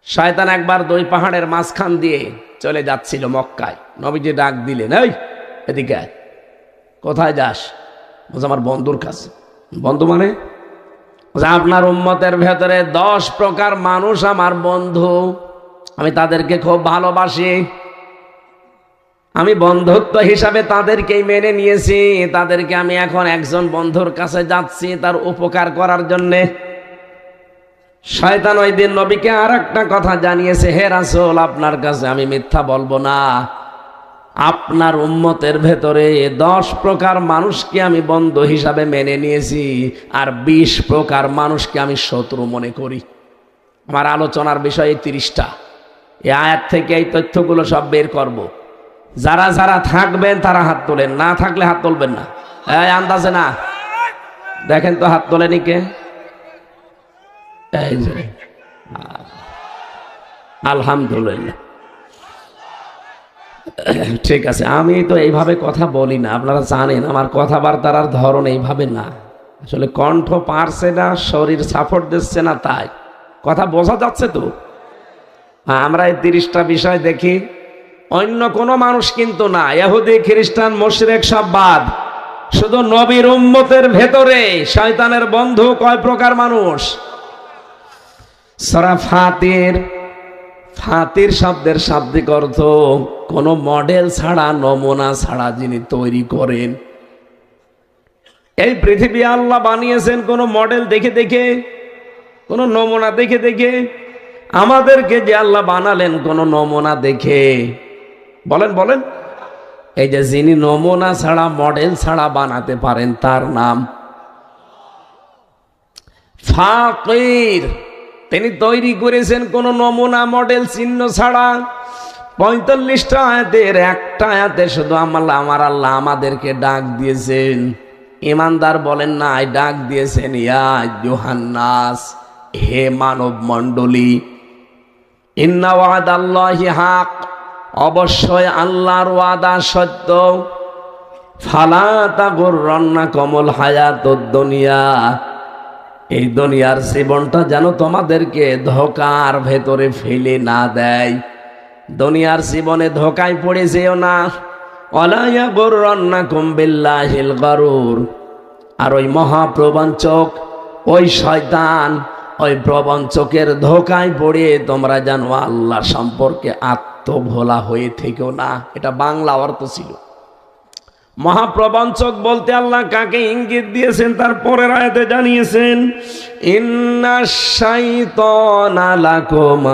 শয়তান একবার দুই পাহাড়ের মাঝখান দিয়ে চলে যাচ্ছিল মক্কায়। নবীজি ডাক দিলেন, এই এদিকে আয়। কোথায় যাস? বলছে আমার বন্ধুর কাছে। বন্ধু মানে? আপনার উম্মতের ভেতরে 10 প্রকার মানুষ আমার বন্ধু, আমি তাদেরকে খুব ভালোবাসি, আমি বন্ধুত্ব হিসাবে তাদেরকেই মেনে নিয়েছি, তাদেরকে আমি এখন একজন বন্ধুর কাছে যাচ্ছি তার উপকার করার জন্যে। শয়তান ওই দিন নবীকে আর একটা কথা জানিয়েছে, হে রাসূল, আপনার কাছে আমি মিথ্যা বলবো না, আপনার উম্মতের ভেতরে 10 প্রকার মানুষকে আমি বন্ধু হিসাবে মেনে নিয়েছি, আর 20 প্রকার মানুষকে আমি শত্রু মনে করি। আমার আলোচনার বিষয় 30টা। এই আয়াত থেকে এই তথ্যগুলো সব বের করব। যারা যারা থাকবেন তারা হাত তোলেন, না থাকলে হাত তুলবেন না। এই আন্দাজে না, দেখেন তো হাত তোলেনি কে? এই যে আলহামদুলিল্লাহ, ঠিক আছে। আমি তো এইভাবে কথা বলি না, আপনারা জানেন আমার কথাবার্তার আর ধরন এইভাবে না। আসলে কণ্ঠ পারছে না, শরীর সাপোর্ট দিচ্ছে না, তাই কথা বোঝা যাচ্ছে তো। আমরা এই 30টা বিষয় দেখি, অন্য কোনো মানুষ কিন্তু না, ইহুদি খ্রিস্টান মুশরিক সব বাদ, শুধু নবীর উম্মতের ভেতরে শয়তানের বন্ধু কয় প্রকার মানুষ। সূরা ফাতির, ফাতির শব্দের শাব্দিক অর্থ কোন মডেল ছাড়া, নমুনা ছাড়া যিনি তৈরি করেন। এই পৃথিবী আল্লাহ বানিয়েছেন কোন মডেল দেখে দেখে, কোন নমুনা দেখে দেখে। আমাদেরকে যে আল্লাহ বানালেন কোন নমুনা দেখে। বলেন বলেন, এই যে যিনি নমুনা ছাড়া, মডেল ছাড়া বানাতে পারেন তার নাম ফাকির। তিনি তৈরি করেছেন কোন নমুনা, মডেল, চিহ্ন ছাড়া। 45টা আয়াতের একটা আয়াতে শুধু আমার আল্লাহ আমাদেরকে ডাক দিয়েছেন। ইমানদার বলেন না, ডাক দিয়েছেন ইয়া আইয়ুহান্নাস, হে মানব মণ্ডলী, ইন্না ওয়াদাল্লাহি হক, অবশ্যই আল্লাহর ওয়াদা সত্য। ফালা তাগুররান্নাকুমুল হায়াতুদ দুনিয়া, এই দুনিয়ার জীবনটা যেন তোমাদেরকে ধোঁকার ভেতরে ফেলে না দেয়। দুনিয়ার জীবনে ধোঁকায় পড়ে যেও না। ওয়ালা ইয়াগুররান্নাকুম বিল্লাহিল গারুর, আর ওই মহাপ্রবঞ্চক, ওই শয়তান, ওই প্রবঞ্চকের ধোঁকায় পড়ে তোমরা যেন আল্লাহ সম্পর্কে আত্মভোলা হয়ে থেকো না। এটা বাংলা অর্থ ছিল। মহাপ্রবঞ্চক বলতে আল্লাহ কাকে ইঙ্গিত দিয়েছেন তার পরের আয়াতে জানিয়েছেন, ইন্নাশ শাইতানা লাকুম